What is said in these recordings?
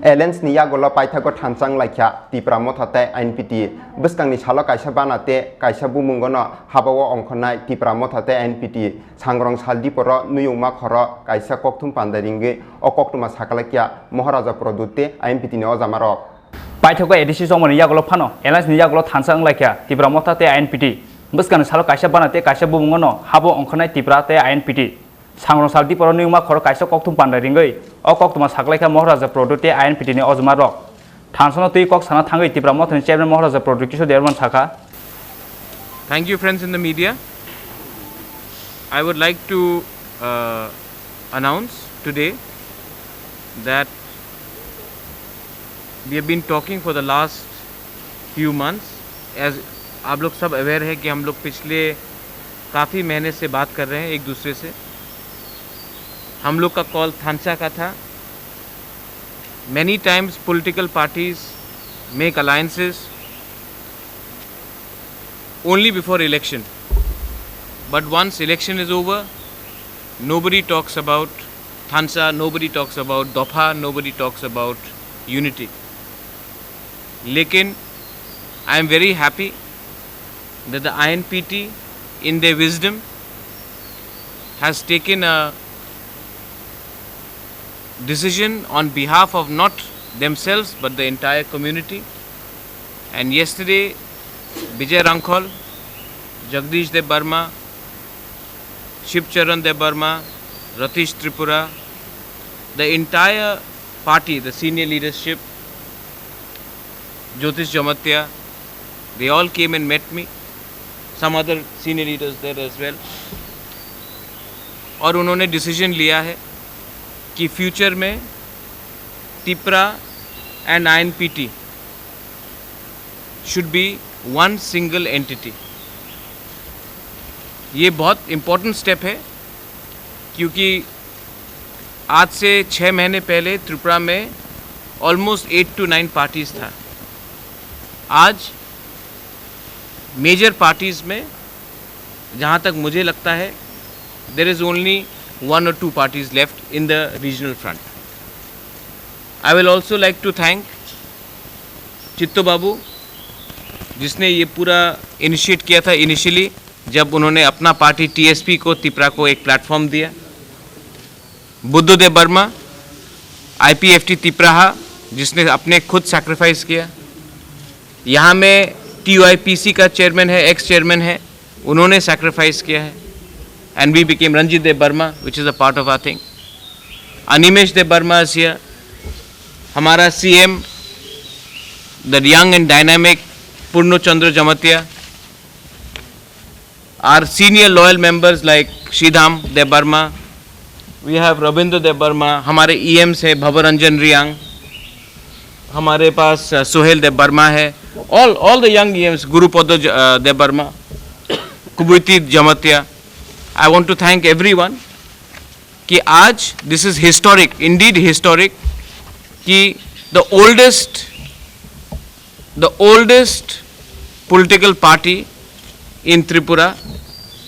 एलेंस निया गोला पाइथागो थानसांग लाइखा तिप्रा मथाते आइनपिटि बस्कांनि सालो काइसा बानाते काइसा बुमुंगनो हाबाव अंखनाय तिप्रा मथाते आइनपिटि सांग्रं सालदिपर नुयुमा खर काइसा कक्थुम पान्दारिंगे अकक्तुमा साकालाकिया महाराजा प्रदुते आइनपिटिनि अजामारक पाइथागो एडिसि समनि यागोलो फानो एलेंस निया गोला थानसांग लाइखा तिप्रा मथाते आइनपिटि बस्कांनि सालो काइसा बानाते काइसा बुमुंगनो हाबाव अंखनाय तिप्राते आइनपिटि सांग्रं सालदिपर नुयुमा खर काइसा कक्थुम पान्दारिंगे अकक्तुमा साकालाकिया महाराजा प्रदुते आइनपिटिनि अजामारक थानसनो तुई कक साना थांगै तिप्रा मथानि चेयरमैन महाराजा प्रदुत किशोर देवबर्मा साका Thank you, friends in the media. I would like to announce today that we have been talking for the last few months. As आप लोग सब अवेयर है कि हम लोग पिछले काफ़ी महीने से बात कर रहे हैं एक दूसरे से. हम लोग का कॉल थानसा का था. Many times political parties make alliances only before election, but once election is over, nobody talks about Thansa, nobody talks about Dofa, nobody talks about unity. Lekin I am very happy that the INPT in their wisdom has taken a decision on behalf of not themselves but the entire community, and yesterday Vijay Rankhol, Jagdish Debarma, Shivcharan Debarma, Ratish Tripura, the entire party, the senior leadership, Jyotish Jamatya, they all came and met me. Some other senior leaders there as well. और उन्होंने decision लिया है कि future में Tipra and INPT should be one single entity. ये बहुत important step है क्योंकि आज से 6 महीने पहले त्रिपुरा में ऑलमोस्ट 8 to 9 पार्टीज था. आज मेजर पार्टीज में जहाँ तक मुझे लगता है there is only 1 or 2 parties left in the regional front. I will also like to thank चित्तो बाबू जिसने ये पूरा इनिशिएट किया था इनिशियली जब उन्होंने अपना पार्टी TSP को तिप्रा को एक प्लेटफॉर्म दिया. बुद्धदेव वर्मा IPFT तिप्राहा जिसने अपने खुद सैक्रिफाइस किया. यहाँ में TUIPC का चेयरमैन है, एक्स चेयरमैन है, उन्होंने सैक्रिफाइस किया है. And we became Ranjit Dev Burma, which is a part of our thing. Animesh Dev Burma is here. हमारा CM, the young and dynamic Purno Chandra Jamatya. Our senior loyal members like Shridham Dev Burma. We have Rabindra Dev Burma. हमारे EMs है Bhavaranjan Riyang. हमारे पास Sohail Dev Burma है. All the young EMs, Gurupada Dev Burma, Kubuiti Jamatya. I want to thank everyone कि आज this is historic, indeed historic कि the oldest political party in Tripura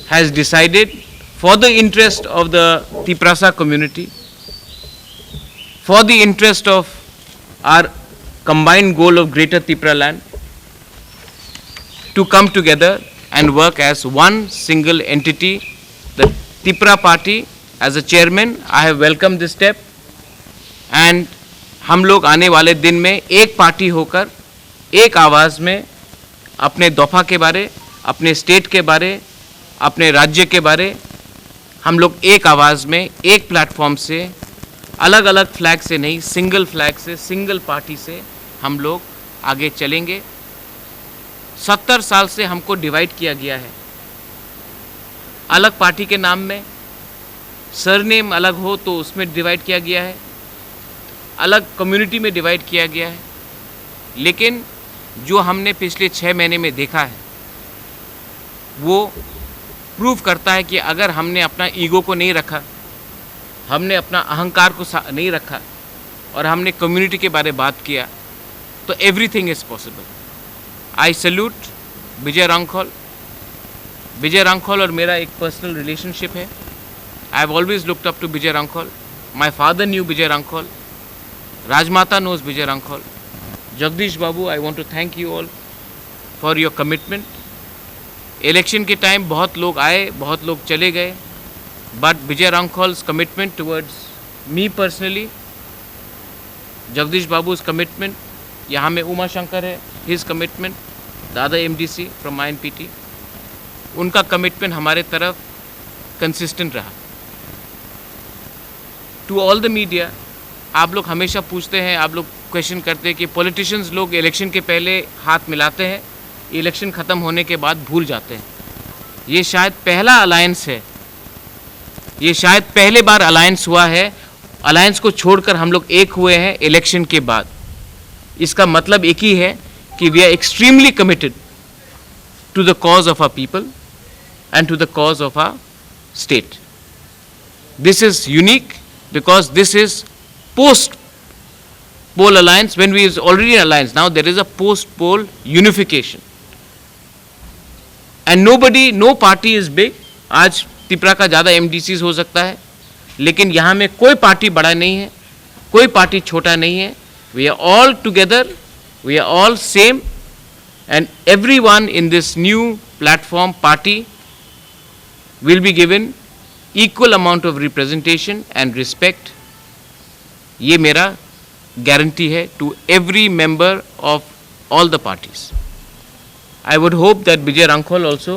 has decided for the interest of the Tiprasa community, for the interest of our combined goal of Greater Tipra land, to come together and work as one single entity. The Tipra party, as a chairman, I have welcomed this step, and हम लोग आने वाले दिन में एक party होकर एक आवाज़ में अपने दफा के बारे, अपने स्टेट के बारे, अपने राज्य के बारे हम लोग एक आवाज़ में एक प्लेटफॉर्म से अलग अलग फ्लैग से नहीं, सिंगल फ्लैग से, सिंगल पार्टी से हम लोग आगे चलेंगे. 70 साल से हमको डिवाइड किया गया है अलग पार्टी के नाम में. सरनेम अलग हो तो उसमें डिवाइड किया गया है, अलग कम्युनिटी में डिवाइड किया गया है. लेकिन जो हमने पिछले 6 महीने में देखा है वो प्रूव करता है कि अगर हमने अपना ईगो को नहीं रखा, हमने अपना अहंकार को नहीं रखा और हमने कम्युनिटी के बारे में बात किया तो everything is possible. I salute Vijay Hrangkhawl. Vijay Hrangkhawl और मेरा एक पर्सनल रिलेशनशिप है. I have always looked up to Vijay Hrangkhawl. My father knew Vijay Hrangkhawl. Rajmata knows Vijay Rankhol. Jagdish Babu, I want to thank you all for your commitment. Election के time बहुत लोग आए, बहुत लोग चले गए, but Vijay Rankhol's commitment towards me personally, Jagdish Babu's commitment, यहाँ में उमा शंकर है, his commitment, the other MDC from INPT, उनका commitment हमारे तरफ consistent रहा. To all the media, आप लोग हमेशा पूछते हैं, आप लोग क्वेश्चन करते हैं कि पॉलिटिशियंस लोग इलेक्शन के पहले हाथ मिलाते हैं, इलेक्शन ख़त्म होने के बाद भूल जाते हैं. ये शायद पहला अलायंस है, ये शायद पहले बार अलायंस हुआ है. अलायंस को छोड़कर हम लोग एक हुए हैं इलेक्शन के बाद. इसका मतलब एक ही है कि we are extremely committed to the cause of our people and to the cause of our state. This is unique because this is post-poll alliance. When we is already an alliance, now there is a post-poll unification. And nobody, no party is big. आज त्रिपुरा का ज़्यादा MDCs हो सकता है, लेकिन यहाँ में कोई पार्टी बड़ा नहीं है, कोई पार्टी छोटा नहीं है. We are all together, we are all same, and everyone in this new platform party will be given equal amount of representation and respect. ये मेरा guarantee है to every member of all the parties. I would hope that Vijay Rankhol also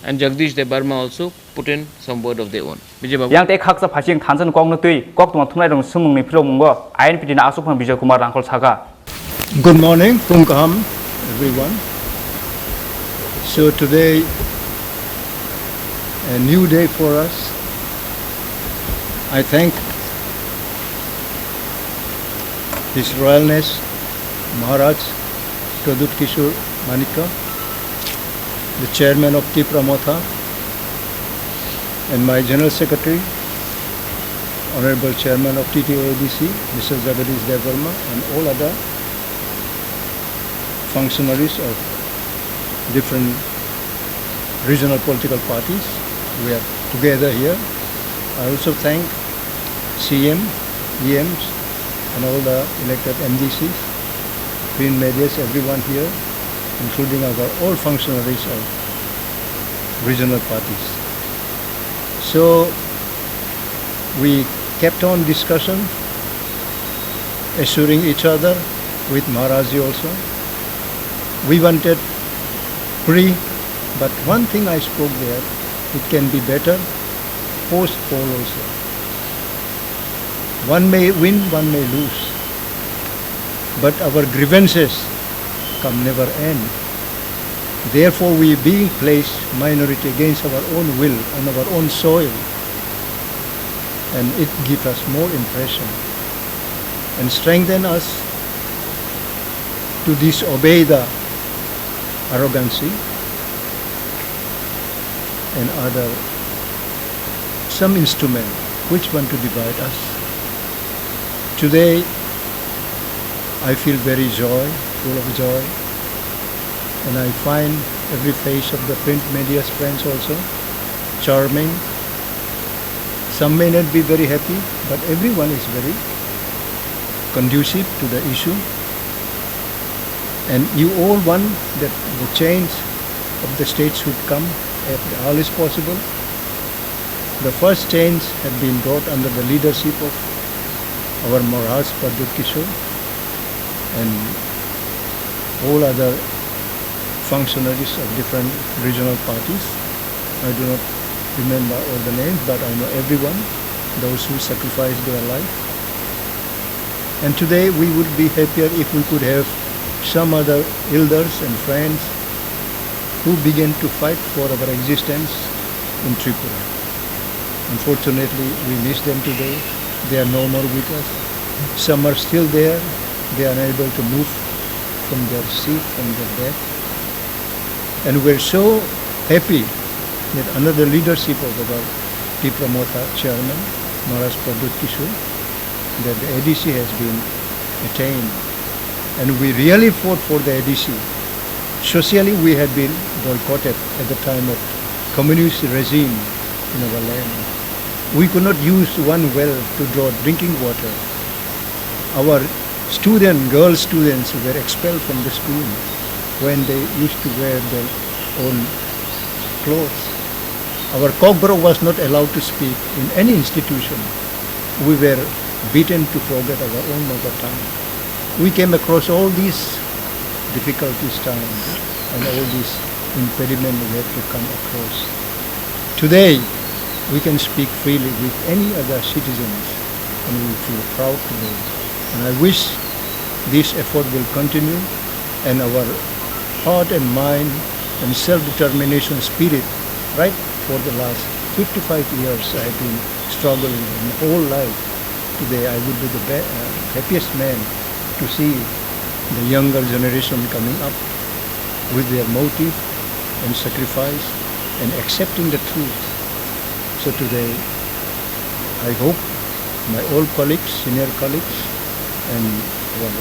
and Jagdish Debarma also put in some word of their own. Vijay Babu. yang te khak sa phaching thansan kong na tui kok tuma thumai rong sumung ni philo mungo INPT na asuk phang Vijay Kumar Rankhol saga. Good morning, Kumkaham, everyone. So today, a new day for us. I thank His Royalness Maharaj Pradut Kishore Manika, the Chairman of Tripura Motha, and my General Secretary, Honorable Chairman of TTADC, Mr. Jagadish Devarma, and all other functionaries of different regional political parties. We are together here. I also thank CM, EMs, and all the elected MDCs, print medias, everyone here, including our all functionaries of regional parties. So we kept on discussion, assuring each other with Maharaji also. We wanted free, but one thing I spoke there, it can be better post-poll also. One may win, one may lose, but our grievances come never end. Therefore we being placed minority against our own will on our own soil, and it gives us more impression and strengthen us to disobey the arrogancy and other some instrument which want to divide us. Today I feel very full of joy, and I find every face of the print media's friends also charming. Some may not be very happy, but everyone is very conducive to the issue, and you all want that the change of the state should come at the earliest possible. The first change had been brought under the leadership of our Maharaj Pradut Kishore and all other functionaries of different regional parties. I do not remember all the names, but I know everyone, those who sacrificed their life. And today we would be happier if we could have some other elders and friends who began to fight for our existence in Tripura. Unfortunately, we miss them today. They are no more with us. Some are still there. They are unable to move from their seat, from their bed. And we're so happy that under the leadership of our Tripura Motha Chairman, Maharaj Pradut Kishore, that the ADC has been attained. And we really fought for the ADC. Socially, we had been boycotted at the time of communist regime in our land. We could not use one well to draw drinking water. Our girl students were expelled from the school when they used to wear their own clothes. Our Cockburrow was not allowed to speak in any institution. We were beaten to forget our own mother tongue. We came across all these difficulties times and all these impediments we had to come across. Today, we can speak freely with any other citizens and we feel proud today. And I wish this effort will continue and our heart and mind and self-determination spirit, right, for the last 55 years I have been struggling my whole life. Today I would be the happiest man to see the younger generation coming up with their motive and sacrifice and accepting the truth. So today I hope my old colleagues, senior colleagues and our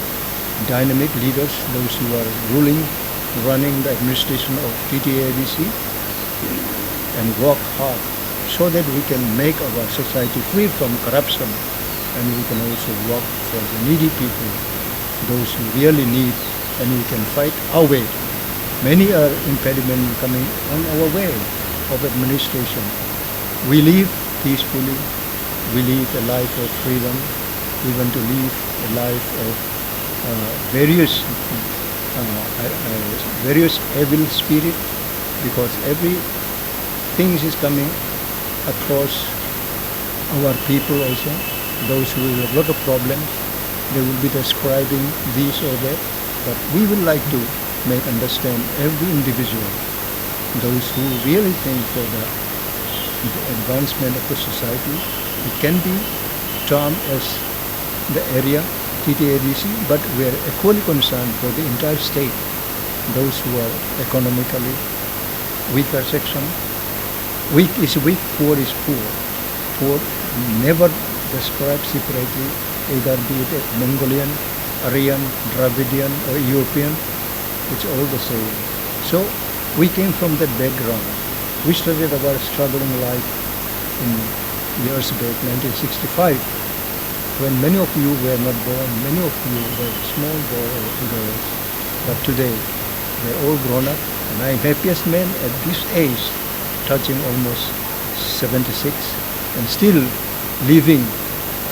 dynamic leaders, those who are running the administration of TTADC and work hard so that we can make our society free from corruption and we can also work for the needy people, those who really need, and we can fight our way. Many are impediments coming on our way of administration. We live peacefully, we live a life of freedom, we want to live a life of various evil spirit, because every things is coming across our people also. Those who have a lot of problems, they will be describing this or that, but we would like to make understand every individual, those who really think for the advancement of the society. It can be termed as the area TTADC, but we are equally concerned for the entire state, those who are economically weaker section. Weak is weak, poor is poor. Poor never described separately, either be it a Mongolian, Aryan, Dravidian or European, it's all the same. So we came from that background. We started our struggling life in years back, 1965, when many of you were not born, many of you were small girls, but today they're all grown up, and I'm happiest man at this age, touching almost 76, and still living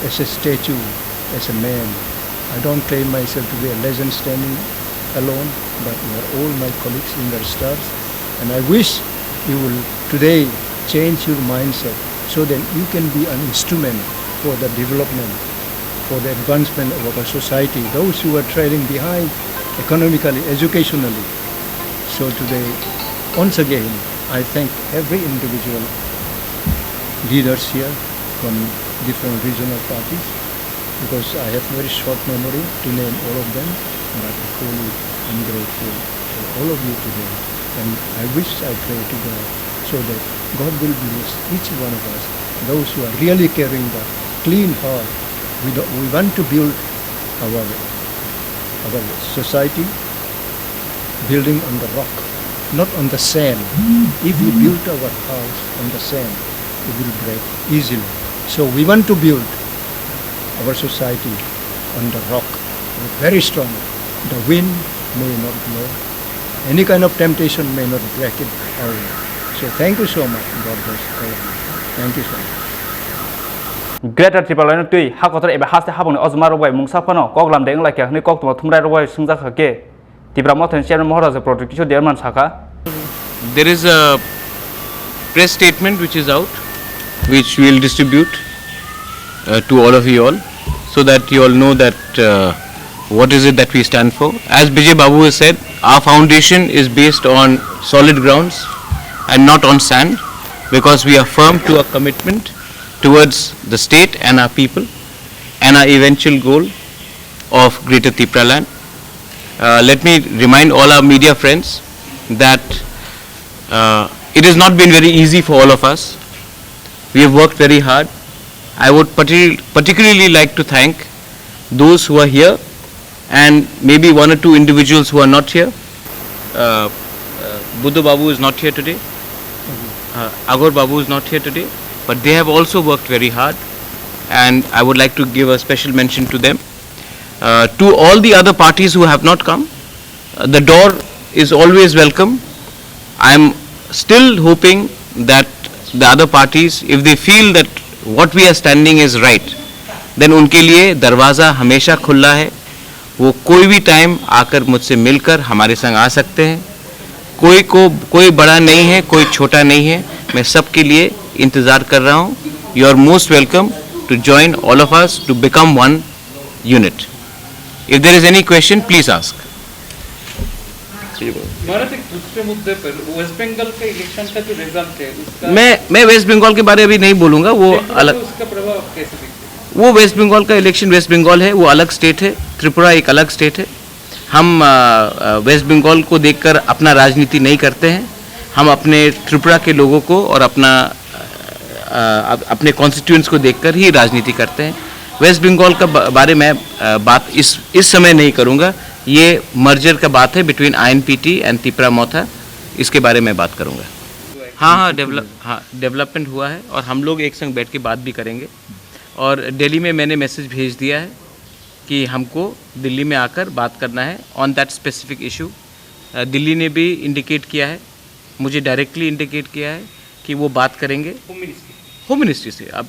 as a statue, as a man. I don't claim myself to be a legend standing alone, but you are all my colleagues in the stars, and I wish you will today change your mindset so that you can be an instrument for the development, for the advancement of our society, those who are trailing behind economically, educationally. So today, once again, I thank every individual leaders here from different regional parties, because I have very short memory to name all of them, but truly I'm grateful for all of you today. And I wish, I pray to God, so that God will bless each one of us, those who are really carrying the clean heart. We want to build our society building on the rock, not on the sand. If we build our house on the sand, it will break easily. So we want to build our society on the rock, very strong. The wind may not blow, any kind of temptation may not break it away. So thank you so much. God bless all of you. Thank you so much. Greater Triple Line tui hakotor ebe haste habong ozmar robai mungsa phano koglam deng like ni kok tuma thumrai robai sungja khake tibra mothen chairman maharaj protocol derman saka. There is a press statement which is out, which we will distribute to all of you all, so that you all know that what is it that we stand for. As Bijay Babu has said, our foundation is based on solid grounds and not on sand, because we are firm to our commitment towards the state and our people and our eventual goal of Greater Tipra land. Let me remind all our media friends that it has not been very easy for all of us. We have worked very hard. I would particularly like to thank those who are here, and maybe one or two individuals who are not here. Buddha Babu is not here today. Agor Babu is not here today, but they have also worked very hard, and I would like to give a special mention to them. To all the other parties who have not come, the door is always welcome. I am still hoping that the other parties, if they feel that what we are standing is right, then उनके लिए दरवाज़ा हमेशा खुला है. वो कोई भी time आकर मुझसे मिलकर हमारे संग आ सकते हैं. कोई बड़ा नहीं है, कोई छोटा नहीं है. मैं सबके लिए इंतज़ार कर रहा हूँ. You are most welcome to join all of us to become one unit. If there is any question, please ask. Bharat एक दूसरे मुद्दे पर वेस्ट बंगाल के इलेक्शन का जो रिजल्ट है उसका मैं वेस्ट बंगाल के बारे में अभी नहीं बोलूँगा. वो अलग, उसका प्रभाव कैसे दिखता वो वेस्ट बंगाल का इलेक्शन, वेस्ट बंगाल है, वो अलग स्टेट है. त्रिपुरा एक अलग स्टेट है. हम वेस्ट बंगाल को देखकर अपना राजनीति नहीं करते हैं. हम अपने त्रिपुरा के लोगों को और अपने कॉन्स्टिट्यूएंट्स को देखकर ही राजनीति करते हैं. वेस्ट बंगाल का बारे में बात इस समय नहीं करूँगा. ये मर्जर का बात है बिटवीन INPT एंड तिपरा मोथा. इसके बारे में बात करूँगा. हाँ, डेवलपमेंट हुआ है और हम लोग एक संग बैठ के बात भी करेंगे. और दिल्ली में मैंने मैसेज भेज दिया है कि हमको दिल्ली में आकर बात करना है on that specific issue. Delhi ने भी इंडिकेट किया है, मुझे डायरेक्टली इंडिकेट किया है कि वो बात करेंगे होम मिनिस्ट्री से. अब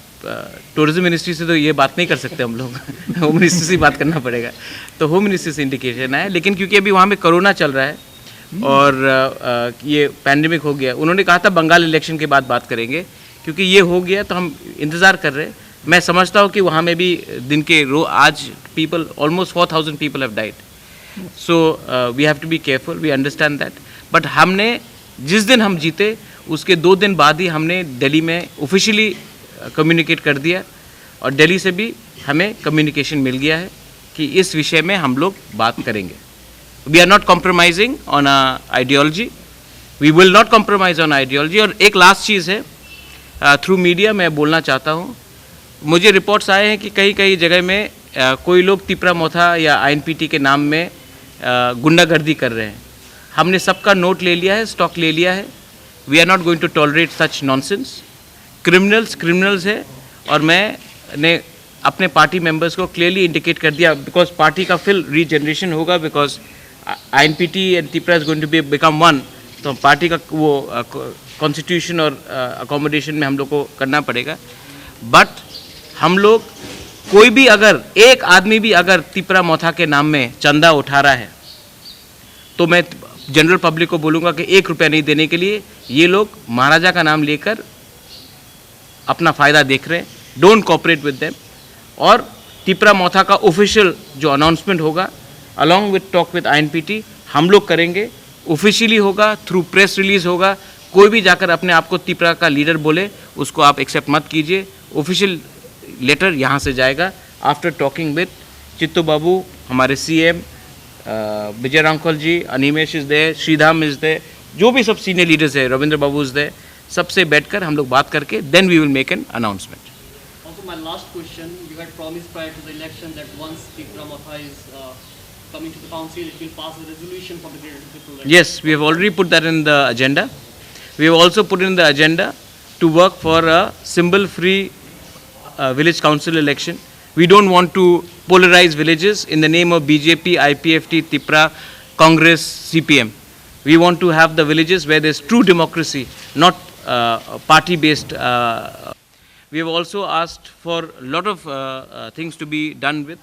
टूरिज्म मिनिस्ट्री से तो ये बात नहीं कर सकते हम लोग. होम मिनिस्ट्री से ही बात करना पड़ेगा. तो होम मिनिस्ट्री से इंडिकेशन है. लेकिन क्योंकि अभी वहाँ में कोरोना चल रहा है और ये पैंडेमिक हो गया, उन्होंने कहा था बंगाल इलेक्शन के बाद बात करेंगे. क्योंकि ये हो गया तो हम इंतज़ार कर रहे हैं. मैं समझता हूँ कि वहाँ में भी दिन के आज people almost 4,000 people have died. So we have to be careful. We understand that. But हमने जिस दिन हम जीते उसके 2 दिन बाद ही हमने दिल्ली में ऑफिशियली कम्युनिकेट कर दिया और दिल्ली से भी हमें कम्युनिकेशन मिल गया है कि इस विषय में हम लोग बात करेंगे. We are not compromising on ideology. We will not compromise on ideology. और एक लास्ट चीज़ है, थ्रू मीडिया मैं बोलना चाहता हूँ. मुझे रिपोर्ट्स आए हैं कि कई जगह में कोई लोग तिपरा मोथा या INPT के नाम में गुंडागर्दी कर रहे हैं. हमने सबका नोट ले लिया है, स्टॉक ले लिया है. We are not going to tolerate such nonsense. Criminals है. और मैंने अपने पार्टी मेंबर्स को क्लियरली इंडिकेट कर दिया, बिकॉज पार्टी का फिर रीजनरेशन होगा, because INPT and Tipra is going to become one. तो पार्टी का वो कॉन्स्टिट्यूशन और अकोमोडेशन में हम लोग को करना पड़ेगा. बट हम लोग कोई भी अगर एक आदमी भी अगर तिपरा मोथा के नाम में चंदा उठा रहा है तो मैं जनरल पब्लिक को बोलूँगा कि 1 रुपया नहीं देने के लिए ये लोग महाराजा का नाम लेकर अपना फ़ायदा देख रहे हैं. Don't cooperate with them. और तिपरा मोथा का ऑफिशियल जो अनाउंसमेंट होगा along with talk with INPT हम लोग करेंगे. ऑफिशियली होगा, थ्रू प्रेस रिलीज होगा. कोई भी जाकर अपने आप को तिपरा का लीडर बोले उसको आप एक्सेप्ट मत कीजिए. ऑफिशियल लेटर यहाँ से जाएगा after talking with Chittu Babu, हमारे CM, Vijay Hrangkhawl ji, Animesh is there, Shridham is there, जो भी सब सीनियर लीडर्स है, रविंद्र बाबू इज दे, सबसे बैठकर हम लोग बात करके then we will make an announcement. Also, my last question: you had promised prior to the election that once Tipra Motha is coming to the council, it will pass a resolution for the Greater Tripura. Yes, we have already put that in the agenda. We have also put in the agenda to work for a symbol-free village council election. We don't want to polarize villages in the name of BJP, IPFT, Tipra, Congress, CPM. We want to have the villages where there's true democracy, not party-based. We have also asked for a lot of things to be done with,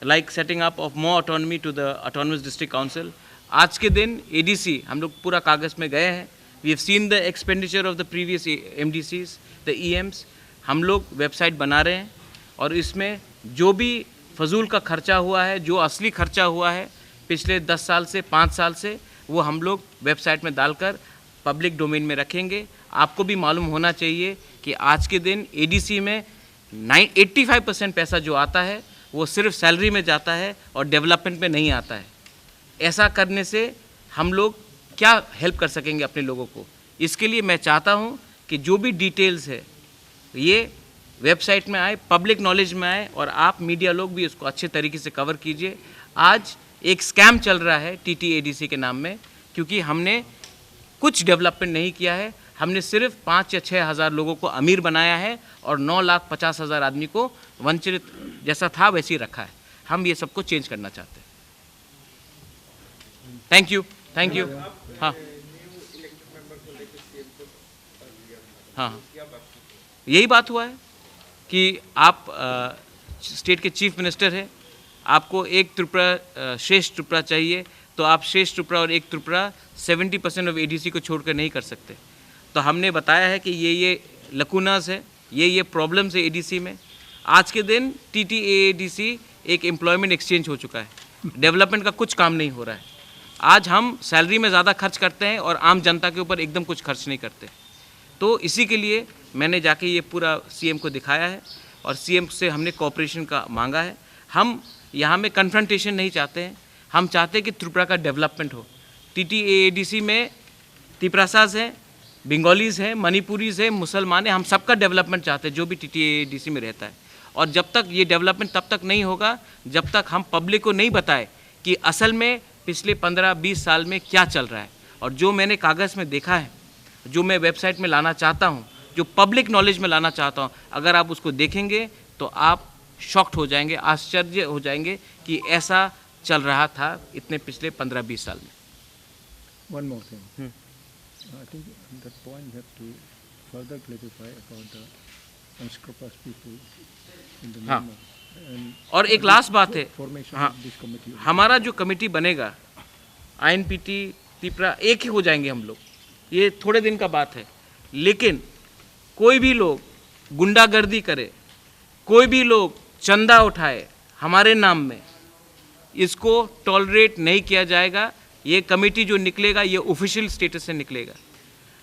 like setting up of more autonomy to the Autonomous District Council. आज के दिन ADC हम लोग पूरा कागज़ में गए हैं. We have seen the expenditure of the previous MDCs, the EMs. हम लोग वेबसाइट बना रहे हैं और इसमें जो भी फजूल का खर्चा हुआ है, जो असली खर्चा हुआ है पिछले 10 साल से 5 साल से, वो हम लोग वेबसाइट में डालकर पब्लिक डोमेन में रखेंगे. आपको भी मालूम होना चाहिए कि आज के दिन ADC में 85% पैसा जो आता है वो सिर्फ सैलरी में जाता है और डेवलपमेंट में नहीं आता है. ऐसा करने से हम लोग क्या हेल्प कर सकेंगे अपने लोगों को? इसके लिए मैं चाहता हूँ कि जो भी डिटेल्स है ये वेबसाइट में आए, पब्लिक नॉलेज में आए और आप मीडिया लोग भी उसको अच्छे तरीके से कवर कीजिए. आज एक स्कैम चल रहा है TTADC के नाम में, क्योंकि हमने कुछ डेवलपमेंट नहीं किया है. हमने सिर्फ 5 या 6 हज़ार लोगों को अमीर बनाया है और 9,50,000 आदमी को वंचित जैसा था वैसे ही रखा है. हम ये सबको चेंज करना चाहते हैं। Thank you, thank you. हाँ हाँ, यही बात हुआ है कि आप स्टेट के चीफ मिनिस्टर हैं, आपको एक त्रिपुरा श्रेष्ठ त्रिपुरा चाहिए, तो आप श्रेष्ठ त्रिपुरा और एक त्रिपुरा 70% ऑफ एडीसी को छोड़कर नहीं कर सकते। तो हमने बताया है कि ये लकूनास है, ये प्रॉब्लम्स है एडीसी में। आज के दिन TTAADC एक एम्प्लॉयमेंट एक्सचेंज हो चुका है, डेवलपमेंट का कुछ काम नहीं हो रहा है। आज हम सैलरी में ज़्यादा खर्च करते हैं और आम जनता के ऊपर एकदम कुछ खर्च नहीं करते। तो इसी के लिए मैंने जाके ये पूरा CM को दिखाया है और CM से हमने कोऑपरेशन का मांगा है। हम यहाँ में कन्फ्रंटेशन नहीं चाहते हैं, हम चाहते हैं कि त्रिपुरा का डेवलपमेंट हो। TTAADC में तिपरासाज हैं, बंगालीज़ हैं, मणिपुरीज़ हैं, मुसलमान हैं, हम सबका डेवलपमेंट चाहते हैं जो भी TTAADC में रहता है। और जब तक ये डेवलपमेंट तब तक नहीं होगा जब तक हम पब्लिक को नहीं बताए कि असल में पिछले 15-20 साल में क्या चल रहा है। और जो मैंने कागज़ में देखा है, जो मैं वेबसाइट में लाना चाहता हूँ, जो पब्लिक नॉलेज में लाना चाहता हूँ, अगर आप उसको देखेंगे तो आप शॉक्ड हो जाएंगे, आश्चर्य हो जाएंगे कि ऐसा चल रहा था इतने पिछले 15-20 साल में। One more thing. I think on that point you have to further clarify about the unscrupulous people in the हाँ। name of and और एक लास्ट बात है, formation हाँ, of this committee. हमारा जो कमेटी बनेगा INPT त्रिपुरा एक ही हो जाएंगे हम लोग, ये थोड़े दिन का बात है। लेकिन कोई भी लोग गुंडागर्दी करे, कोई भी लोग चंदा उठाए हमारे नाम में, इसको टॉलरेट नहीं किया जाएगा। ये कमेटी जो निकलेगा ये ऑफिशियल स्टेटस से निकलेगा।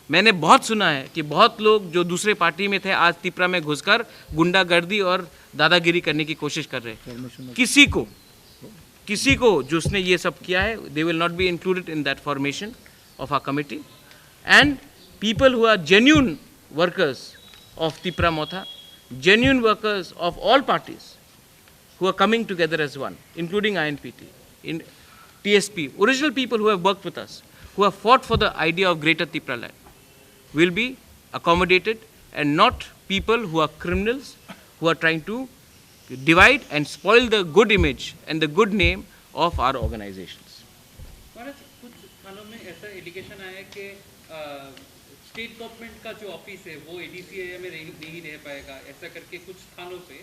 मैंने बहुत सुना है कि बहुत लोग जो दूसरे पार्टी में थे आज त्रिपुरा में घुसकर गुंडागर्दी और दादागिरी करने की कोशिश कर रहे हैं। किसी को जिसने ये सब किया है, they will not be included in that formation of our committee. And people who are genuine workers of Tripura Motha, genuine workers of all parties who are coming together as one, including INPT, in TSP, original people who have worked with us, who have fought for the idea of Greater Tripura land, will be accommodated, and not people who are criminals, who are trying to divide and spoil the good image and the good name of our organizations. महाराज, कुछ थानों में ऐसा allegation आया है कि state government का जो office है वो ADC एरिया में नहीं रह पाएगा, ऐसा करके कुछ थानों पे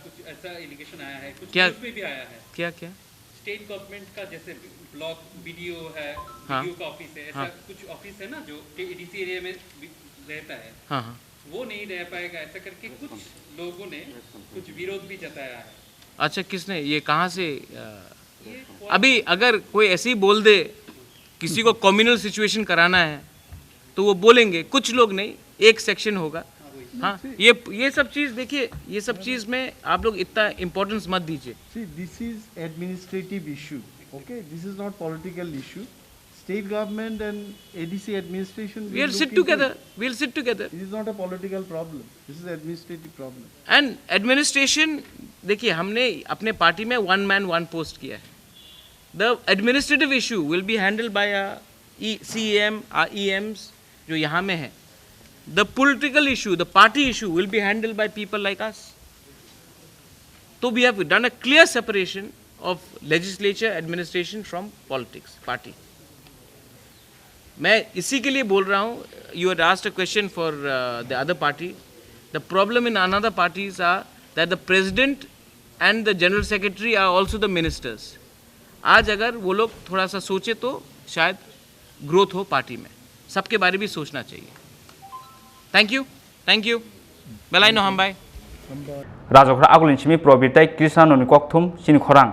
कुछ ऐसा एलिगेशन आया है, कुछ क्या? न्यूज़ में भी आया है। क्या स्टेट गवर्नमेंट का जैसे ब्लॉक BDO है, हाँ। BDO का ऑफिस है, ऐसा हाँ। कुछ ऑफिस है ना जो ADC एरिया में रहता है, हाँ हाँ, वो नहीं रह पाएगा, ऐसा करके कुछ लोगों ने कुछ विरोध भी जताया है। अच्छा, किसने ये कहाँ से ये अभी अगर कोई ऐसे ही बोल दे, किसी को कम्युनल सिचुएशन कराना है तो वो बोलेंगे, कुछ लोग नहीं, एक सेक्शन होगा। हाँ, ये सब चीज़ देखिए, ये सब चीज़ में आप लोग इतना इम्पोर्टेंस मत दीजिए। See, this is administrative issue. Okay, this is not political issue. State government and ADC administration. We'll look sit into together. it. We'll sit together. This is not a political problem. This is administrative problem. And administration देखिए, हमने अपने party में 1 man 1 post किया है। The administrative issue will be handled by CEM, EMs जो यहाँ में है। The political issue, the party issue will be handled by people like us. तो we have done a clear separation of legislature administration from politics, party. मैं इसी के लिए बोल रहा हूँ, you had asked a question for the other party. The problem in another parties are that the president and the general secretary are also the ministers. आज अगर वो लोग थोड़ा सा सोचे तो शायद ग्रोथ हो पार्टी में, सबके बारे में सोचना चाहिए। थैंक यू बेलाइन हम बाय राजोफ्रा आगुलिन सिमी प्रबिताय कृष्णा ननि कक्थुम सिनि खरां